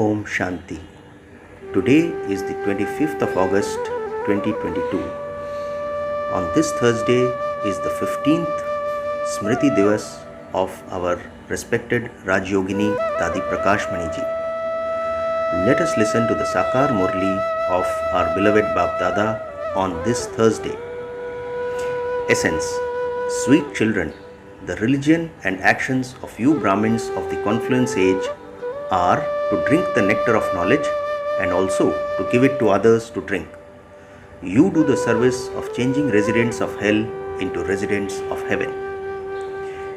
Om Shanti. Today is the 25th of August 2022. On this Thursday is the 15th Smriti Divas of our respected Rajyogini Dadi Prakash Maniji. Let us listen to the Sakar Murli of our beloved Bab Dada on this Thursday. Essence. Sweet children, the religion and actions of you Brahmins of the confluence age are to drink the nectar of knowledge and also to give it to others to drink. You do the service of changing residents of hell into residents of heaven.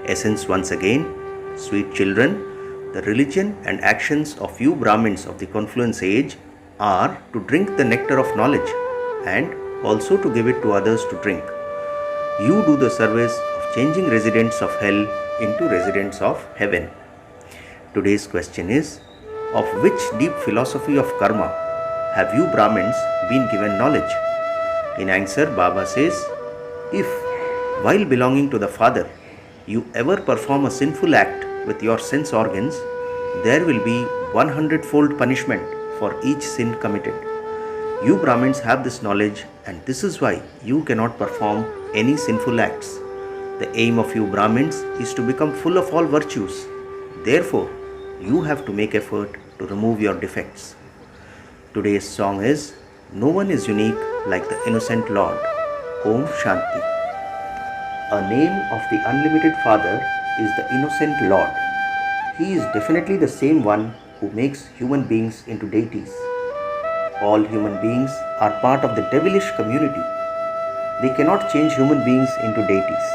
Essence once again. Sweet children, the religion and actions of you Brahmins of the confluence age are to drink the nectar of knowledge and also to give it to others to drink. You do the service of changing residents of hell into residents of heaven. Today's question is, of which deep philosophy of karma have you Brahmins been given knowledge? In answer, Baba says, if while belonging to the Father, you ever perform a sinful act with your sense organs, there will be 100-fold punishment for each sin committed. You Brahmins have this knowledge, and this is why you cannot perform any sinful acts. The aim of you Brahmins is to become full of all virtues. Therefore, you have to make effort to remove your defects. Today's song is, No one is unique like the innocent Lord. Om Shanti. A name of the unlimited Father is the innocent Lord. He is definitely the same one who makes human beings into deities. All human beings are part of the devilish community. They cannot change human beings into deities.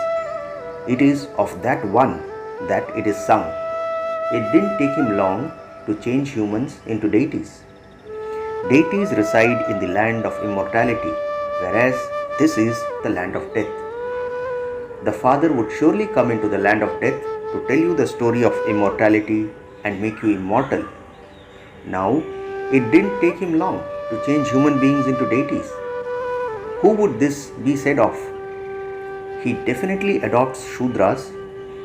It is of that one that it is sung. It didn't take him long to change humans into deities. Deities reside in the land of immortality, whereas this is the land of death. The Father would surely come into the land of death to tell you the story of immortality and make you immortal. Now, it didn't take him long to change human beings into deities. Who would this be said of? He definitely adopts Shudras,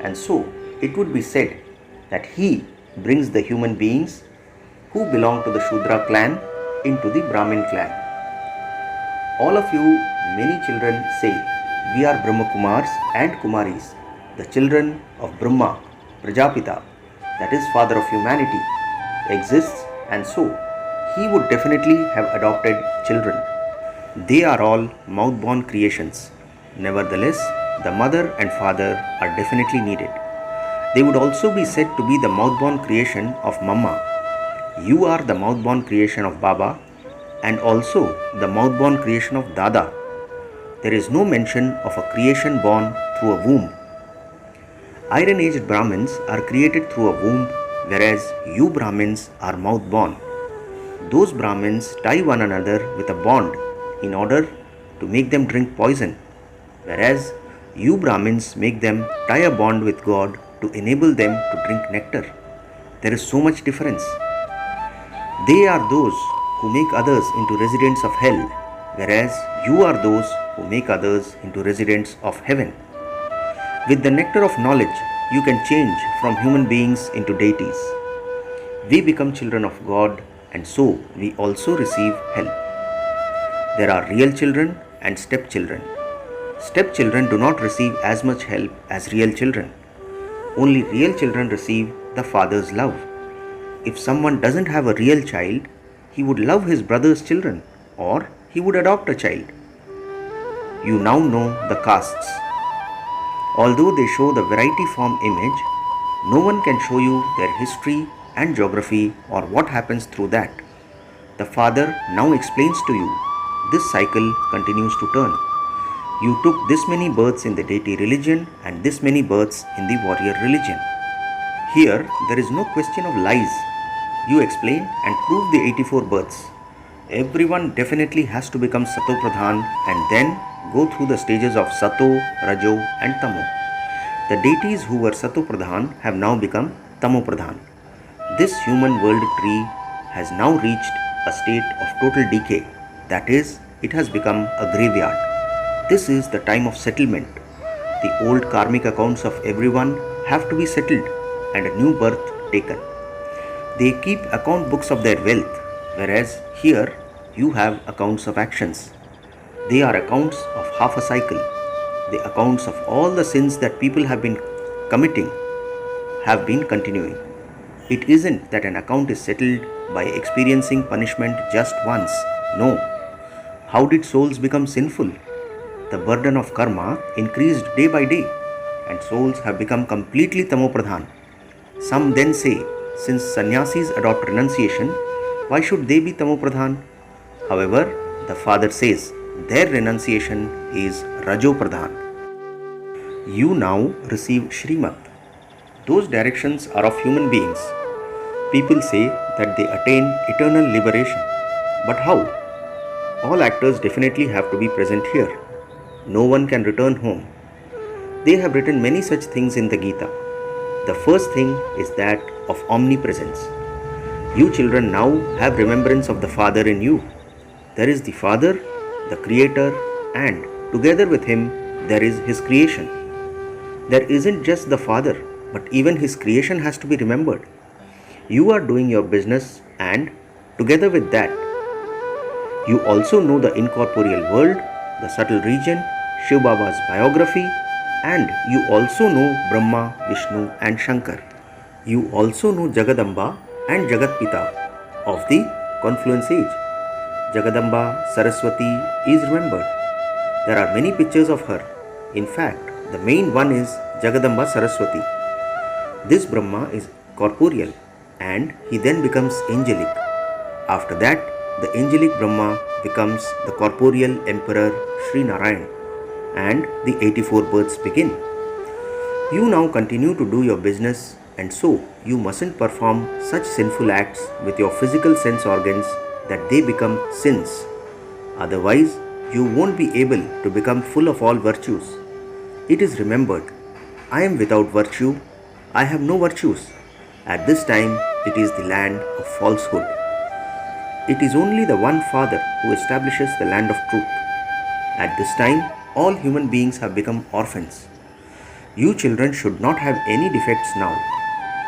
and so it would be said that he brings the human beings who belong to the Shudra clan into the Brahmin clan. All of you, many children, say, we are Brahma Kumars and Kumaris, the children of Brahma, Prajapita, that is father of humanity, exists, and so he would definitely have adopted children. They are all mouth-born creations. Nevertheless, the mother and father are definitely needed. They would also be said to be the mouth-born creation of Mama. You are the mouth-born creation of Baba and also the mouth-born creation of Dada. There is no mention of a creation born through a womb. Iron-aged Brahmins are created through a womb, whereas you Brahmins are mouth-born. Those Brahmins tie one another with a bond in order to make them drink poison, whereas you Brahmins make them tie a bond with God to enable them to drink nectar. There is so much difference. They are those who make others into residents of hell, whereas you are those who make others into residents of heaven. With the nectar of knowledge, you can change from human beings into deities. We become children of God, and so we also receive help. There are real children and stepchildren. Stepchildren do not receive as much help as real children. Only real children receive the Father's love. If someone doesn't have a real child, he would love his brother's children, or he would adopt a child. You now know the castes. Although they show the variety form image, no one can show you their history and geography or what happens through that. The Father now explains to you. This cycle continues to turn. You took this many births in the deity religion and this many births in the warrior religion. Here, there is no question of lies. You explain and prove the 84 births. Everyone definitely has to become Sato Pradhan and then go through the stages of Sato, Rajo and Tamo. The deities who were Sato Pradhan have now become Tamo Pradhan. This human world tree has now reached a state of total decay. That is, it has become a graveyard. This is the time of settlement. The old karmic accounts of everyone have to be settled and a new birth taken. They keep account books of their wealth, whereas here you have accounts of actions. They are accounts of half a cycle, the accounts of all the sins that people have been committing, have been continuing. It isn't that an account is settled by experiencing punishment just once. No. How did souls become sinful? The burden of karma increased day by day, and souls have become completely tamopradhan. Some then say, since sannyasis adopt renunciation, why should they be tamopradhan? However, the father says their renunciation is rajopradhan. You now receive Shrimat. Those directions are of human beings. People say that they attain eternal liberation. But how? All actors definitely have to be present here. No one can return home. They have written many such things in the Gita. The first thing is that of omnipresence. You children now have remembrance of the Father in you. There is the Father, the Creator, and together with Him there is His creation. There isn't just the Father, but even His creation has to be remembered. You are doing your business, and together with that, you also know the incorporeal world, the subtle region, Shiv Baba's biography, and you also know Brahma, Vishnu, and Shankar. You also know Jagadamba and Jagatpita of the confluence age. Jagadamba Saraswati is remembered. There are many pictures of her. In fact, the main one is Jagadamba Saraswati. This Brahma is corporeal and he then becomes angelic. After that, the angelic Brahma becomes the corporeal emperor Sri Narayan and the 84 births begin. You now continue to do your business, and so you mustn't perform such sinful acts with your physical sense organs that they become sins. Otherwise, you won't be able to become full of all virtues. It is remembered, I am without virtue, I have no virtues. At this time, it is the land of falsehood. It is only the one Father who establishes the land of truth. At this time, all human beings have become orphans. You children should not have any defects now.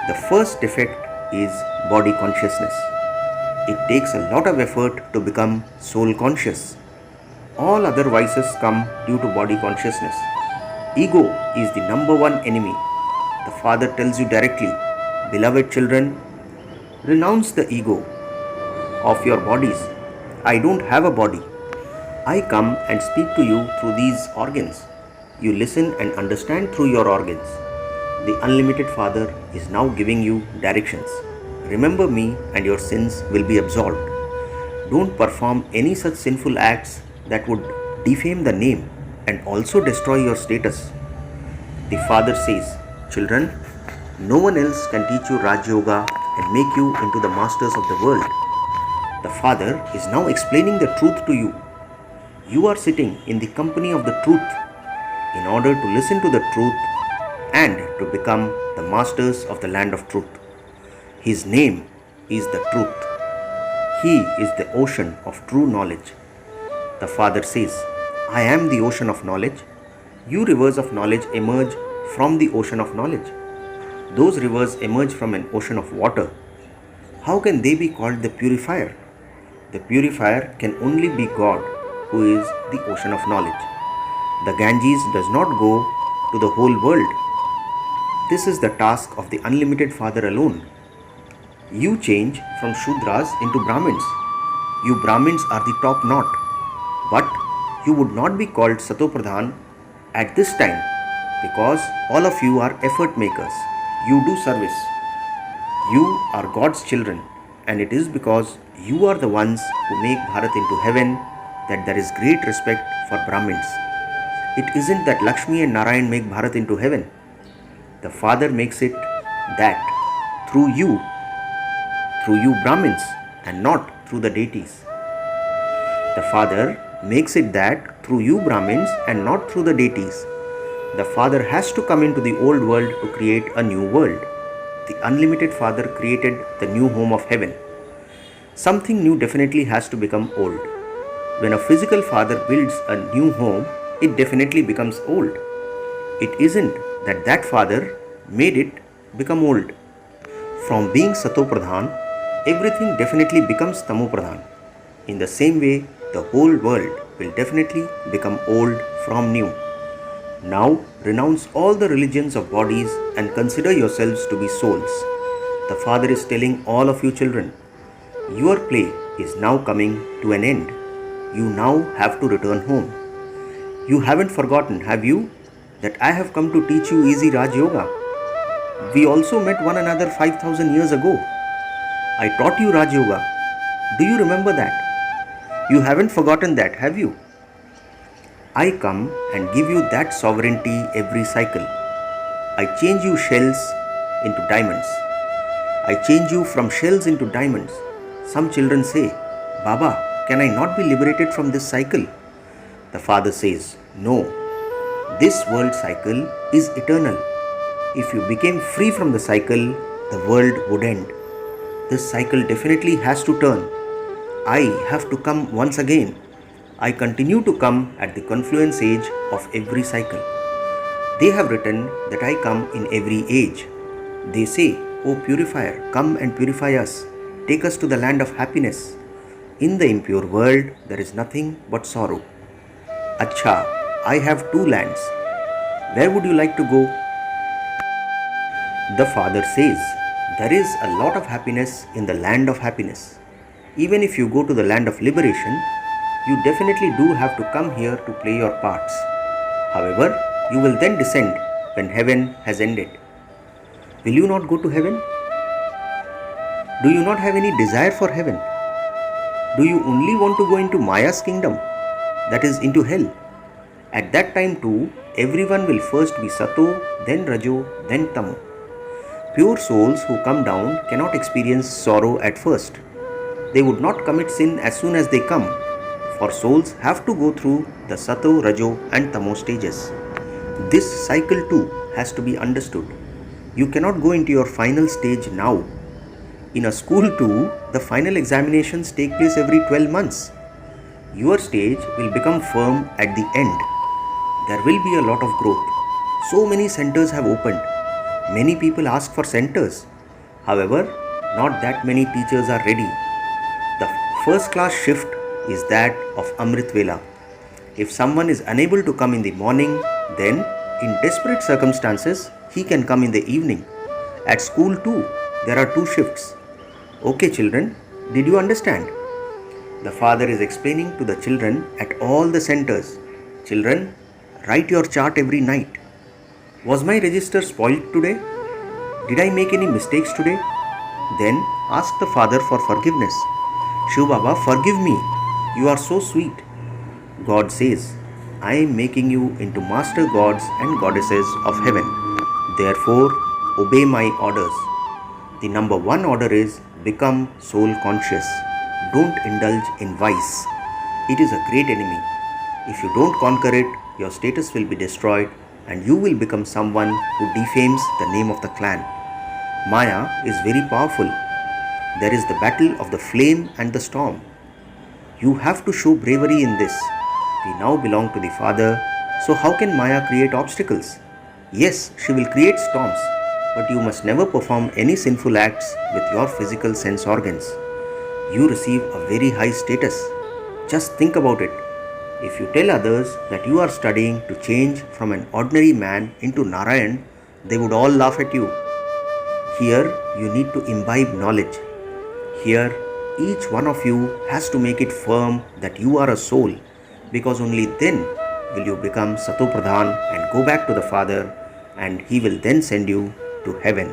The first defect is body consciousness. It takes a lot of effort to become soul conscious. All other vices come due to body consciousness. Ego is the number one enemy. The Father tells you directly, beloved children, renounce the ego of your bodies. I don't have a body. I come and speak to you through these organs. You listen and understand through your organs. The unlimited Father is now giving you directions. Remember me and your sins will be absolved. Don't perform any such sinful acts that would defame the name and also destroy your status. The Father says, children, no one else can teach you Raj Yoga and make you into the masters of the world. The Father is now explaining the truth to you. You are sitting in the company of the truth in order to listen to the truth and to become the masters of the land of truth. His name is the truth. He is the ocean of true knowledge. The Father says, I am the ocean of knowledge. You rivers of knowledge emerge from the ocean of knowledge. Those rivers emerge from an ocean of water. How can they be called the purifier? The purifier can only be God, who is the ocean of knowledge. The Ganges does not go to the whole world. This is the task of the unlimited Father alone. You change from Shudras into Brahmins. You Brahmins are the top knot. But you would not be called Satopradhan at this time because all of you are effort makers. You do service. You are God's children, and it is because you are the ones who make Bharat into heaven that there is great respect for Brahmins. It isn't that Lakshmi and Narayan make Bharat into heaven. The Father makes it that through you Brahmins, and not through the deities. The Father makes it that through you Brahmins and not through the deities. The Father has to come into the old world to create a new world. The unlimited Father created the new home of heaven. Something new definitely has to become old. When a physical father builds a new home, it definitely becomes old. It isn't that father made it become old. From being Sato Pradhan, everything definitely becomes Tamo Pradhan. In the same way, the whole world will definitely become old from new. Now renounce all the religions of bodies and consider yourselves to be souls. The Father is telling all of you children, your play is now coming to an end. You now have to return home. You haven't forgotten, have you, that I have come to teach you easy Raj Yoga? We also met one another 5000 years ago. I taught you Raj Yoga. Do you remember that? You haven't forgotten that, have you? I come and give you that sovereignty every cycle. I change you shells into diamonds. I change you from shells into diamonds. Some children say, Baba, can I not be liberated from this cycle? The Father says, no. This world cycle is eternal. If you became free from the cycle, the world would end. This cycle definitely has to turn. I have to come once again. I continue to come at the confluence age of every cycle. They have written that I come in every age. They say, O purifier, come and purify us. Take us to the land of happiness. In the impure world, there is nothing but sorrow. Acha, I have two lands. Where would you like to go? The Father says, there is a lot of happiness in the land of happiness. Even if you go to the land of liberation, you definitely do have to come here to play your parts. However, you will then descend when heaven has ended. Will you not go to heaven? Do you not have any desire for heaven? Do you only want to go into Maya's kingdom, that is into hell? At that time too, everyone will first be Sato, then Rajo, then Tamo. Pure souls who come down cannot experience sorrow at first. They would not commit sin as soon as they come, for souls have to go through the Sato, Rajo and Tamo stages. This cycle too has to be understood. You cannot go into your final stage now. In a school too, the final examinations take place every 12 months. Your stage will become firm at the end. There will be a lot of growth. So many centers have opened. Many people ask for centers. However, not that many teachers are ready. The first class shift is that of Amrit Vela. If someone is unable to come in the morning, then in desperate circumstances, he can come in the evening. At school too, there are two shifts. Okay children, did you understand? The Father is explaining to the children at all the centers. Children, write your chart every night. Was my register spoiled today? Did I make any mistakes today? Then ask the Father for forgiveness. Shiv Baba, forgive me. You are so sweet. God says, I am making you into master gods and goddesses of heaven. Therefore, obey my orders. The number one order is become soul conscious. Don't indulge in vice. It is a great enemy. If you don't conquer it, your status will be destroyed and you will become someone who defames the name of the clan. Maya is very powerful. There is the battle of the flame and the storm. You have to show bravery in this. We now belong to the Father, so how can Maya create obstacles? Yes, she will create storms, but you must never perform any sinful acts with your physical sense organs. You receive a very high status. Just think about it. If you tell others that you are studying to change from an ordinary man into Narayan, they would all laugh at you. Here, you need to imbibe knowledge. Here, each one of you has to make it firm that you are a soul, because only then will you become Sato Pradhan and go back to the Father, and He will then send you to heaven.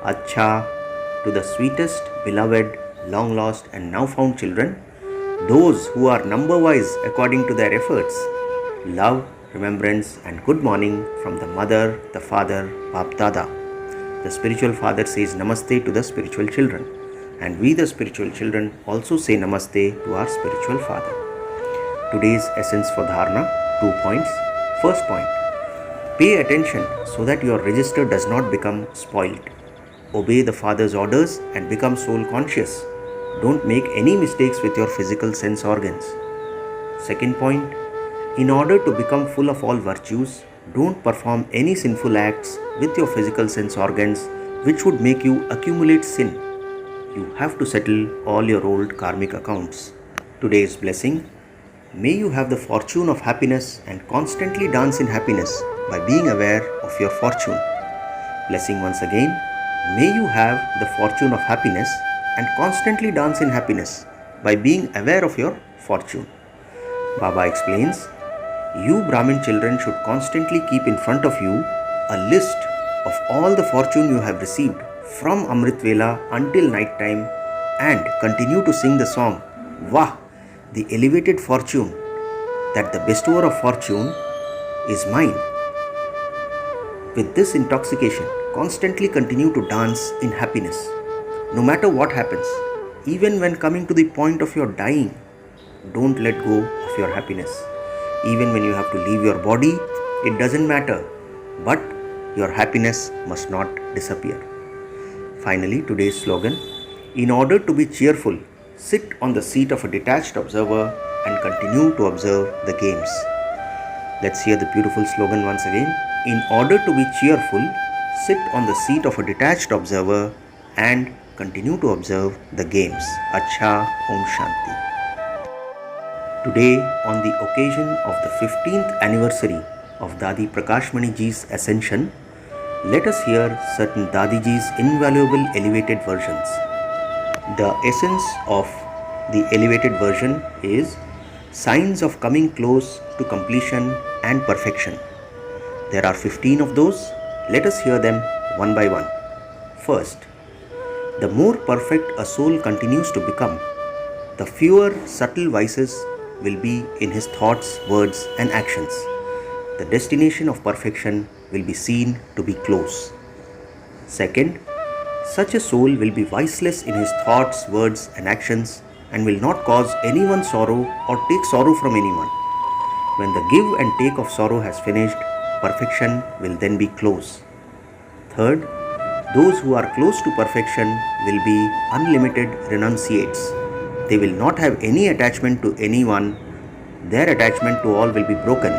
Acha, to the sweetest, beloved, long lost and now found children, those who are number-wise according to their efforts, love, remembrance and good morning from the Mother, the Father, Bap Dada. The spiritual father says Namaste to the spiritual children, and we the spiritual children also say Namaste to our spiritual father. Today's essence for dharana, 2 points. First point, pay attention so that your register does not become spoiled. Obey the Father's orders and become soul conscious. Don't make any mistakes with your physical sense organs. Second point, in order to become full of all virtues, don't perform any sinful acts with your physical sense organs which would make you accumulate sin. You have to settle all your old karmic accounts. Today's blessing: may you have the fortune of happiness and constantly dance in happiness by being aware of your fortune. Blessing once again: may you have the fortune of happiness and constantly dance in happiness by being aware of your fortune. Baba explains, you Brahmin children should constantly keep in front of you a list of all the fortune you have received from Amrit Vela until night time and continue to sing the song, Vah, the elevated fortune, that the bestower of fortune is mine. With this intoxication, constantly continue to dance in happiness. No matter what happens, even when coming to the point of your dying, don't let go of your happiness. Even when you have to leave your body, it doesn't matter, but your happiness must not disappear. Finally, today's slogan: in order to be cheerful, sit on the seat of a detached observer and continue to observe the games. Let's hear the beautiful slogan once again. In order to be cheerful, sit on the seat of a detached observer and continue to observe the games. Acha, Om Shanti. Today, on the occasion of the 15th anniversary of Dadi Prakashmani Ji's ascension, let us hear certain Dadi Ji's invaluable elevated versions. The essence of the elevated version is signs of coming close to completion and perfection. There are 15 of those. Let us hear them one by one. First, the more perfect a soul continues to become, the fewer subtle vices will be in his thoughts, words, and actions. The destination of perfection will be seen to be close. Second, such a soul will be viceless in his thoughts, words, and actions and will not cause anyone sorrow or take sorrow from anyone. When the give and take of sorrow has finished, perfection will then be close. Third, those who are close to perfection will be unlimited renunciates. They will not have any attachment to anyone. Their attachment to all will be broken.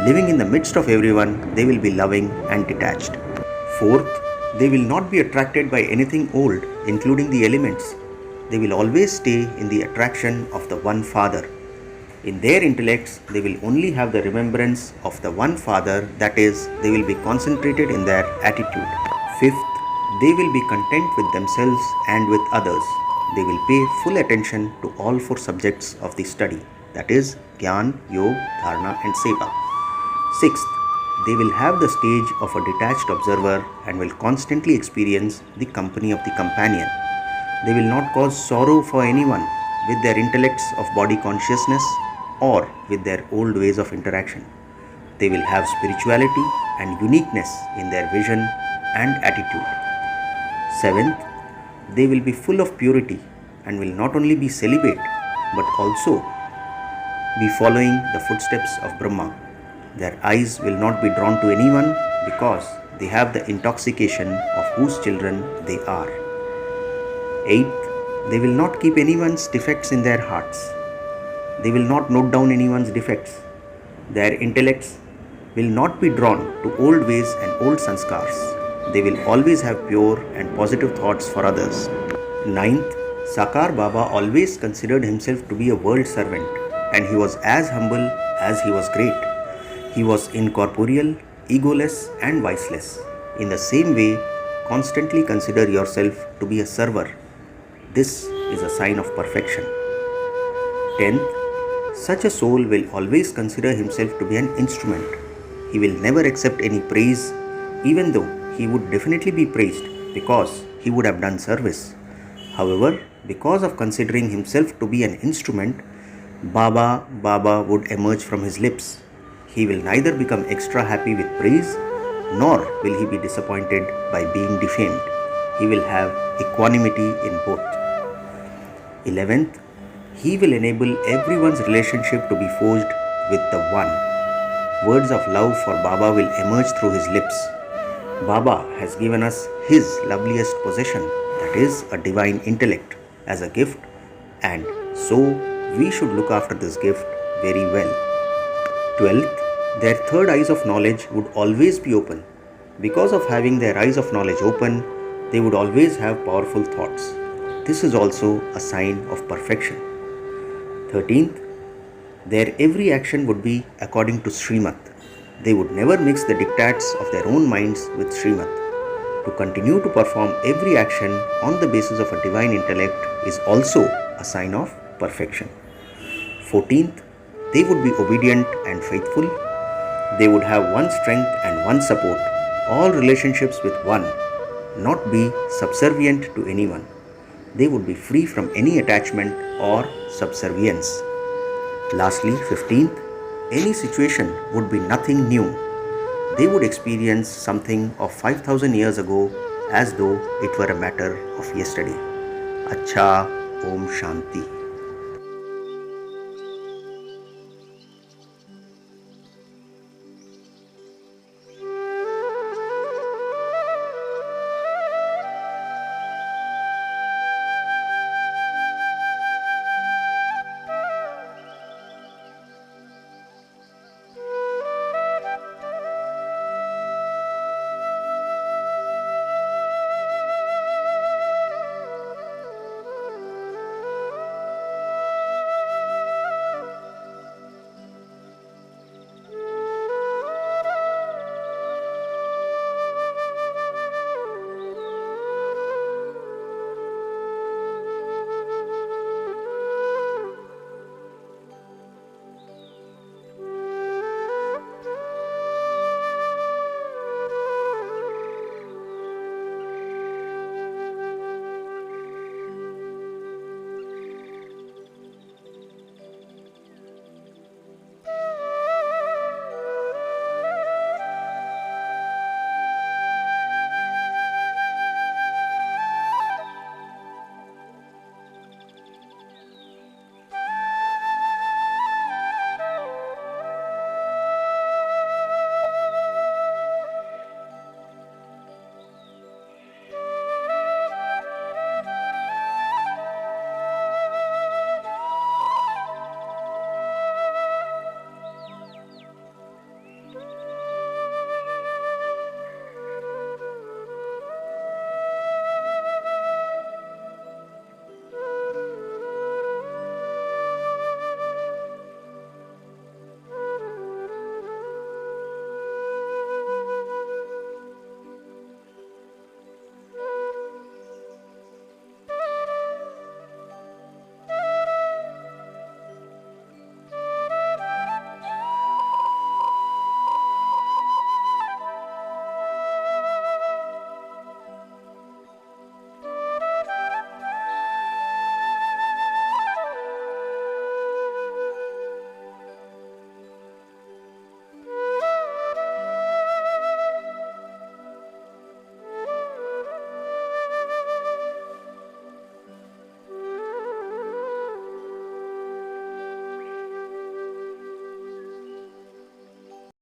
Living in the midst of everyone, they will be loving and detached. Fourth, they will not be attracted by anything old, including the elements. They will always stay in the attraction of the one Father. In their intellects, they will only have the remembrance of the one Father, that is, they will be concentrated in their attitude. Fifth, they will be content with themselves and with others. They will pay full attention to all four subjects of the study, that is, Gyan, Yog, Dharana and Seva. Sixth, they will have the stage of a detached observer and will constantly experience the company of the companion. They will not cause sorrow for anyone with their intellects of body consciousness or with their old ways of interaction. They will have spirituality and uniqueness in their vision and attitude. Seventh, they will be full of purity and will not only be celibate but also be following the footsteps of Brahma. Their eyes will not be drawn to anyone because they have the intoxication of whose children they are. Eighth, they will not keep anyone's defects in their hearts. They will not note down anyone's defects. Their intellects will not be drawn to old ways and old sanskars. They will always have pure and positive thoughts for others. Ninth, Sakar Baba always considered himself to be a world servant, and he was as humble as he was great. He was incorporeal, egoless and viceless. In the same way, constantly consider yourself to be a server. This is a sign of perfection. 10th, such a soul will always consider himself to be an instrument. He will never accept any praise, even though he would definitely be praised because he would have done service. However, because of considering himself to be an instrument, Baba, Baba would emerge from his lips. He will neither become extra happy with praise, nor will he be disappointed by being defamed. He will have equanimity in both. 11th, he will enable everyone's relationship to be forged with the One. Words of love for Baba will emerge through his lips. Baba has given us his loveliest possession, that is, a divine intellect, as a gift, and so we should look after this gift very well. 12th, their third eyes of knowledge would always be open. Because of having their eyes of knowledge open, They would always have powerful thoughts. This is also a sign of perfection. 13th, their every action would be according to Srimat. They would never mix the diktats of their own minds with Srimat. To continue to perform every action on the basis of a divine intellect is also a sign of perfection. 14th, they would be obedient and faithful. They would have one strength and one support, all relationships with one, not be subservient to anyone. They would be free from any attachment or subservience. Lastly, 15th, any situation would be nothing new. They would experience something of 5000 years ago as though it were a matter of yesterday. Acha, Om Shanti.